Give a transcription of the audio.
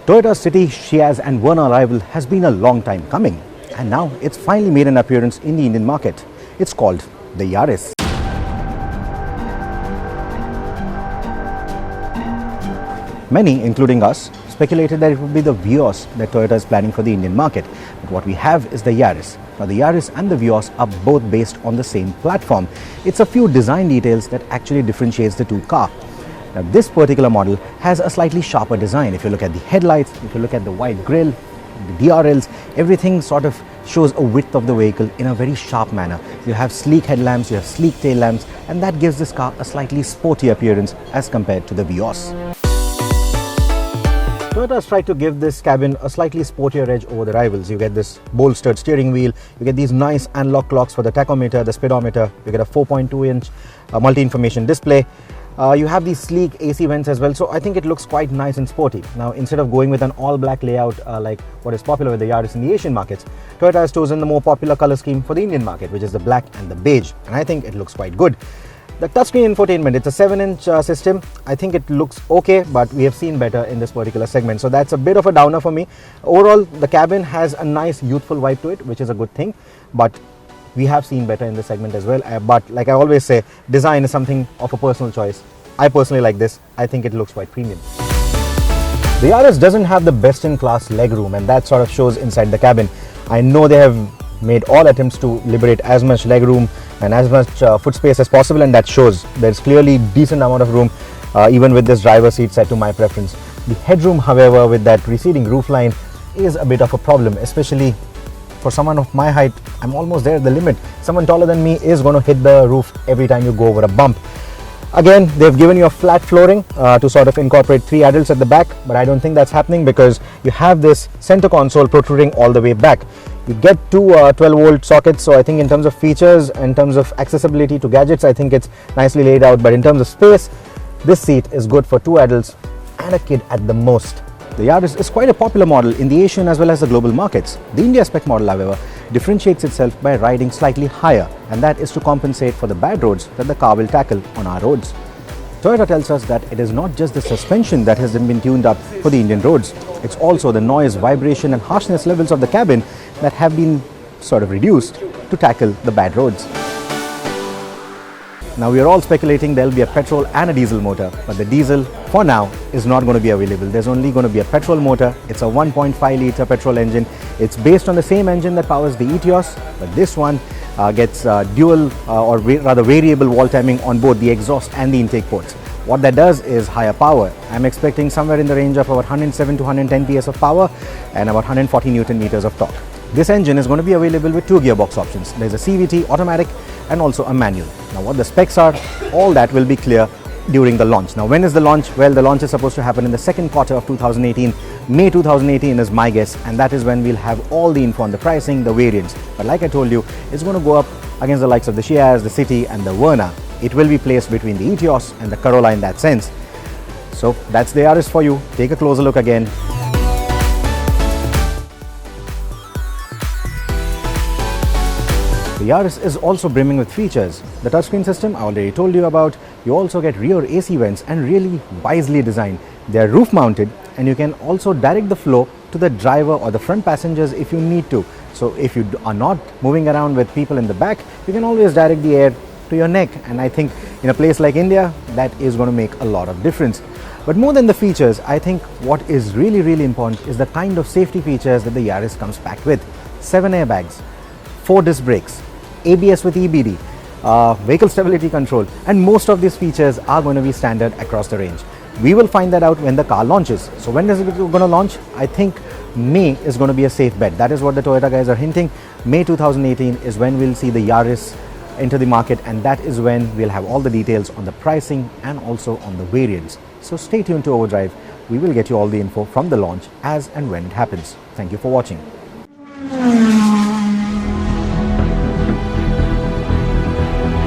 Toyota's City, Ciaz and Verna arrival has been a long time coming, and now it's finally made an appearance in the Indian market. It's called the Yaris. Many, including us, speculated that it would be the Vios that Toyota is planning for the Indian market. But what we have is the Yaris. Now the Yaris and the Vios are both based on the same platform. It's a few design details that actually differentiates the two cars. Now this particular model has a slightly sharper design. If you look at the headlights, if you look at the wide grille, the DRLs, everything sort of shows a width of the vehicle in a very sharp manner. You have sleek headlamps, you have sleek tail lamps, and that gives this car a slightly sporty appearance as compared to the Vios. Toyota has tried to give this cabin a slightly sportier edge over the rivals. You get this bolstered steering wheel, you get these nice analog clocks for the tachometer, the speedometer, you get a 4.2-inch multi-information display. You have these sleek AC vents as well, so I think it looks quite nice and sporty. Now, instead of going with an all-black layout like what is popular with the Yaris in the Asian markets, Toyota has chosen the more popular color scheme for the Indian market, which is the black and the beige, and I think it looks quite good. The touchscreen infotainment, it's a 7-inch system. I think it looks okay, but we have seen better in this particular segment. So that's a bit of a downer for me. Overall, the cabin has a nice youthful vibe to it, which is a good thing. But we have seen better in this segment as well. But like I always say, design is something of a personal choice. I personally like this. I think it looks quite premium. The Yaris doesn't have the best-in-class legroom, and that sort of shows inside the cabin. I know they have made all attempts to liberate as much legroom and as much foot space as possible, and that shows. There's clearly decent amount of room even with this driver seat set to my preference. The headroom, however, with that receding roofline is a bit of a problem, especially for someone of my height. I'm almost there at the limit. Someone taller than me is going to hit the roof every time you go over a bump. Again, they've given you a flat flooring to sort of incorporate 3 adults at the back, but I don't think that's happening because you have this center console protruding all the way back. You get 2 12-volt sockets, so I think in terms of features, in terms of accessibility to gadgets, I think it's nicely laid out. But in terms of space, this seat is good for 2 adults and a kid at the most. The Yaris is quite a popular model in the Asian as well as the global markets. The India spec model, however, differentiates itself by riding slightly higher, and that is to compensate for the bad roads that the car will tackle on our roads. Toyota tells us that it is not just the suspension that has been tuned up for the Indian roads. It's also the noise, vibration and harshness levels of the cabin that have been sort of reduced to tackle the bad roads. Now we are all speculating there will be a petrol and a diesel motor, but the diesel for now is not going to be available. There's only going to be a petrol motor. It's a 1.5 litre petrol engine. It's based on the same engine that powers the Etios, but this one gets dual or rather variable wall timing on both the exhaust and the intake ports. What that does is higher power. I'm expecting somewhere in the range of about 107 to 110 PS of power and about 140 Newton meters of torque. This engine is going to be available with 2 gearbox options. There's a CVT, automatic and also a manual. Now what the specs are, all that will be clear during the launch. Now when is the launch? Well, the launch is supposed to happen in the second quarter of 2018. May 2018 is my guess, and that is when we'll have all the info on the pricing, the variants. But like I told you, it's going to go up against the likes of the Ciaz, the City and the Verna. It will be placed between the Etios and the Corolla in that sense. So that's the Yaris for you. Take a closer look again. The Yaris is also brimming with features. The touchscreen system I already told you about. You also get rear AC vents and really wisely designed. They are roof mounted, and you can also direct the flow to the driver or the front passengers if you need to. So if you are not moving around with people in the back, you can always direct the air to your neck, and I think in a place like India that is going to make a lot of difference. But more than the features, I think what is really important is the kind of safety features that the Yaris comes packed with. 7 airbags, 4 disc brakes, ABS with EBD, vehicle stability control, and most of these features are going to be standard across the range. We will find that out when the car launches. So when is it going to launch? I think May is going to be a safe bet. That is what the Toyota guys are hinting. May 2018 is when we'll see the Yaris enter the market, and that is when we'll have all the details on the pricing and also on the variants. So stay tuned to Overdrive. We will get you all the info from the launch as and when it happens. Thank you for watching.